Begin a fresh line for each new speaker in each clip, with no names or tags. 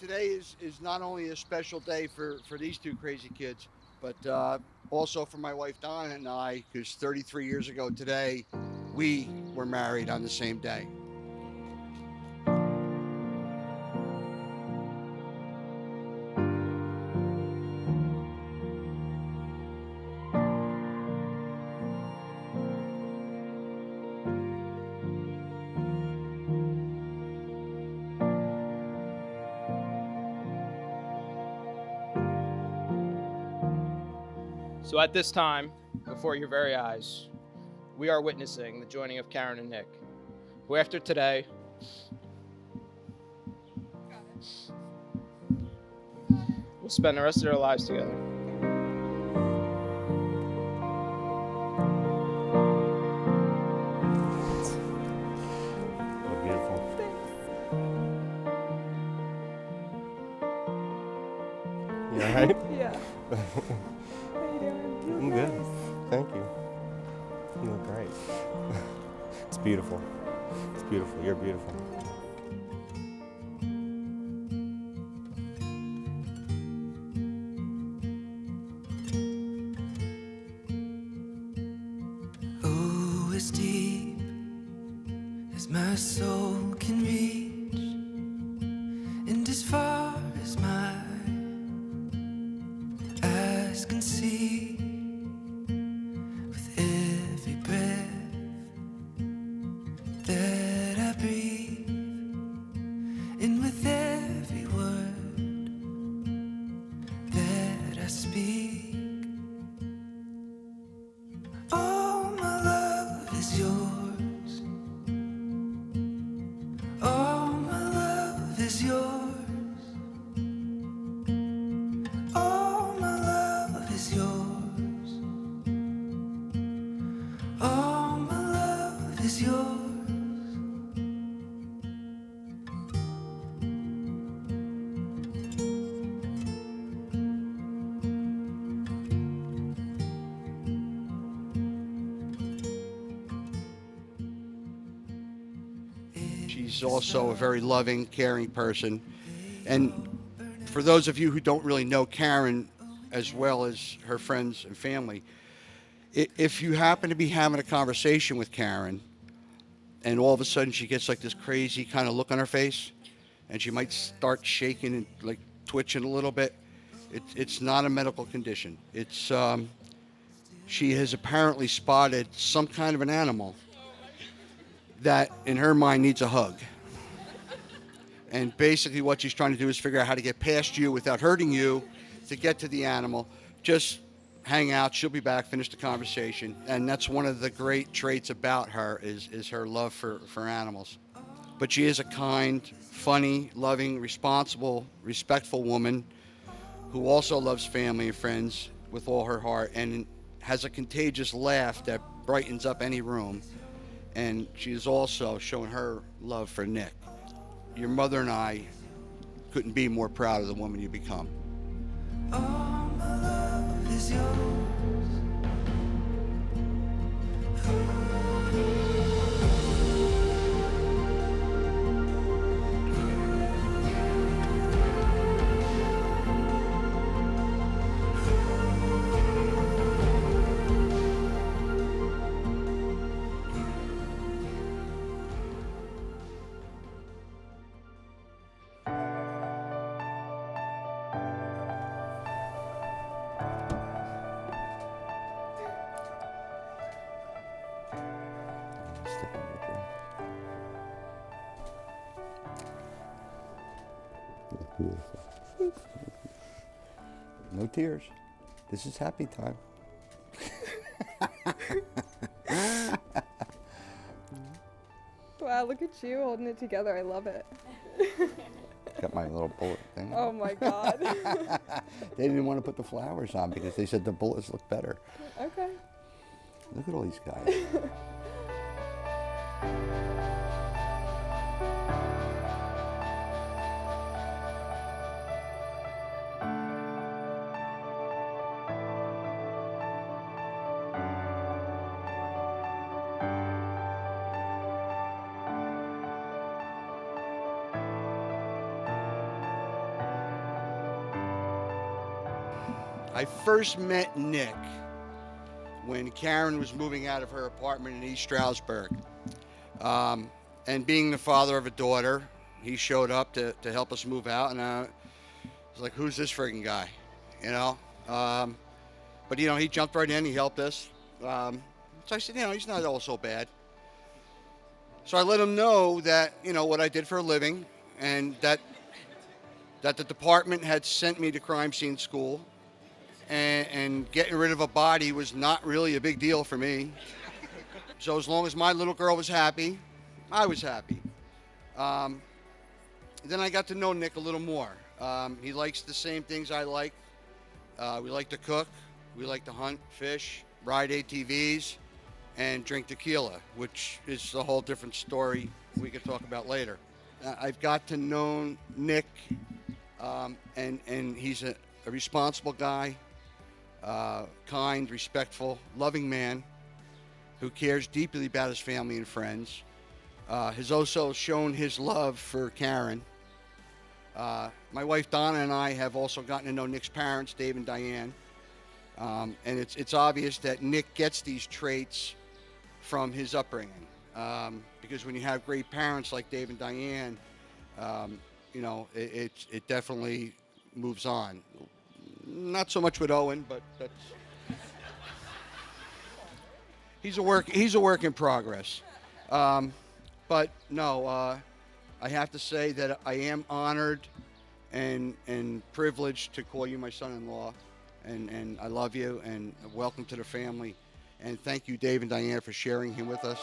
today is not only a special day for these two crazy kids, but also for my wife Donna and I, because 33 years ago today, we were married on the same day.
So at this time, before your very eyes, we are witnessing the joining of Karen and Nick, who after today will spend the rest of their lives together.
Look beautiful. You all right?
Yeah. How you doing? You
I'm
look
good.
nice.
Thank you. You look great. It's beautiful. It's beautiful. You're beautiful.
Oh, as deep as my soul can reach, and as far as my eyes can see, with every breath that I breathe, and with every word that I speak. All my love is yours. All my love is yours. All my love is yours. All my love is yours.
She's also a very loving, caring person. And for those of you who don't really know Karen as well as her friends and family, if you happen to be having a conversation with Karen and all of a sudden she gets like this crazy kind of look on her face and she might start shaking and like twitching a little bit, it's not a medical condition. She has apparently spotted some kind of an animal that in her mind needs a hug. And basically, what she's trying to do is figure out how to get past you without hurting you to get to the animal. Just hang out. She'll be back, finish the conversation. And that's one of the great traits about her is her love for animals. But she is a kind, funny, loving, responsible, respectful woman who also loves family and friends with all her heart and has a contagious laugh that brightens up any room. And she is also showing her love for Nick. Your mother and I couldn't be more proud of the woman you become.
All my love is yours.
Stick it right there. Look beautiful. No tears. This is happy time.
Wow, look at you holding it together. I love it.
Got my little bullet thing.
Oh my god.
They didn't want to put the flowers on because they said the bullets look better.
Okay.
Look at all these guys.
I first met Nick when Karen was moving out of her apartment in East Stroudsburg. And being the father of a daughter, he showed up to help us move out, and I was like, who's this friggin' guy? You know? But, you know, he jumped right in, he helped us. So I said, you know, he's not all so bad. So I let him know that, you know, what I did for a living, and that the department had sent me to crime scene school, and getting rid of a body was not really a big deal for me. So as long as my little girl was happy, I was happy. Then I got to know Nick a little more. He likes the same things I like. We like to cook, we like to hunt, fish, ride ATVs, and drink tequila, which is a whole different story we could talk about later. I've got to know Nick, and he's a responsible guy, kind, respectful, loving man who cares deeply about his family and friends. Has also shown his love for Karen. My wife Donna and I have also gotten to know Nick's parents, Dave and Diane. And it's obvious that Nick gets these traits from his upbringing. Because when you have great parents like Dave and Diane, you know, it definitely moves on. Not so much with Owen, but that's he's a work in progress. But no, I have to say that I am honored and privileged to call you my son-in-law, and I love you, and welcome to the family. And thank you, Dave and Diane, for sharing him with us.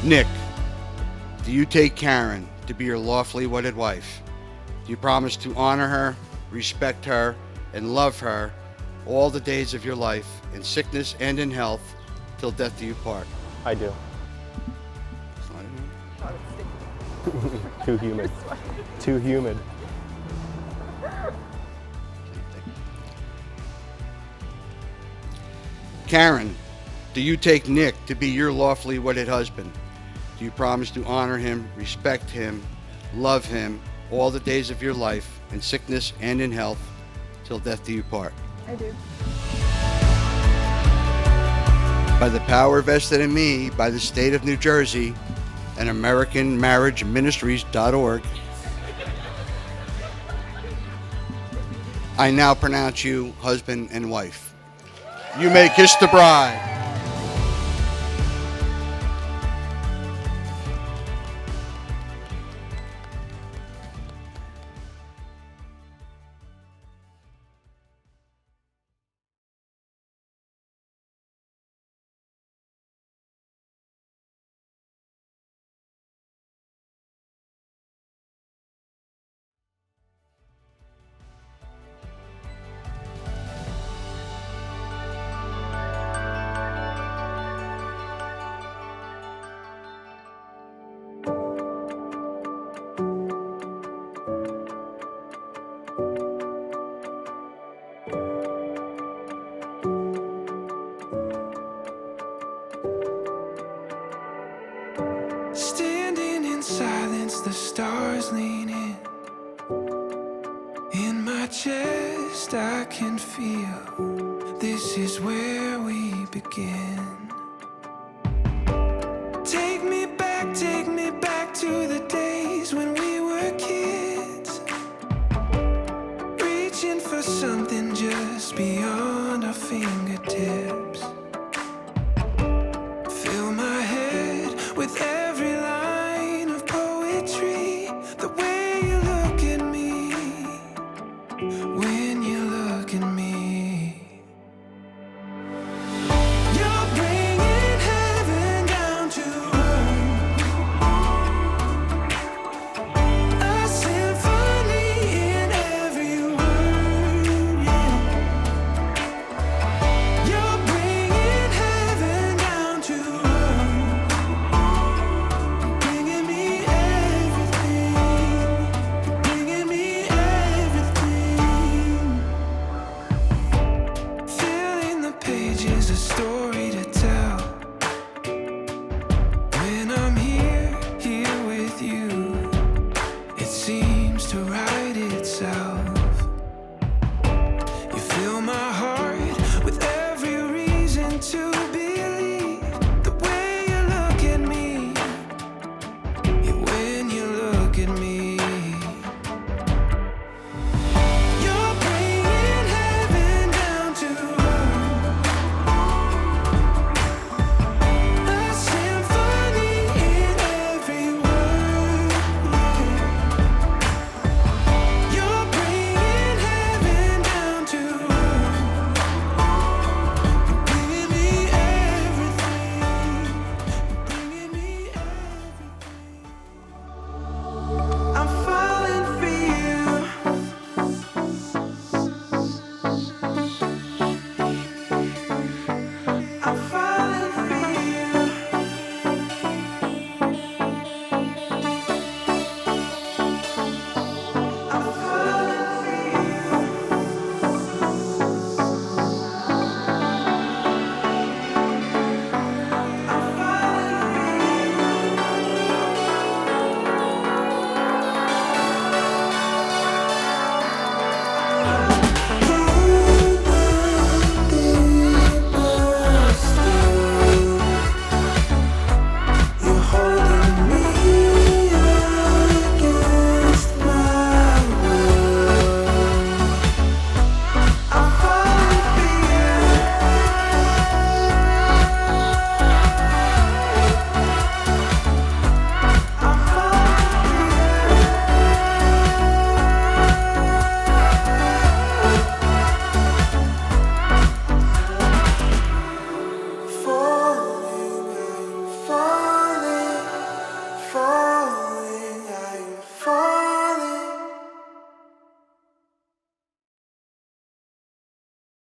Nick, do you take Karen to be your lawfully wedded wife? Do you promise to honor her, respect her, and love her all the days of your life, in sickness and in health, till death do you part?
I do. Too humid. Too humid.
Karen, do you take Nick to be your lawfully wedded husband? Do you promise to honor him, respect him, love him all the days of your life, in sickness and in health, till death do you part?
I do.
By the power vested in me by the state of New Jersey and AmericanMarriageMinistries.org, I now pronounce you husband and wife. You may kiss the bride.
best I can feel. This is where we begin. Take me back to the days when we were kids, reaching for something just beyond our fingertips. Fill my head with every line of poetry, the way you look at me, when you look at me. You're bringing heaven down to earth, a symphony in every word, yeah. You're bringing heaven down to earth, bringing me everything, bringing me everything. Filling the pages, a story to tell. When I'm here with you, it seems to write itself. You fill my heart with every reason to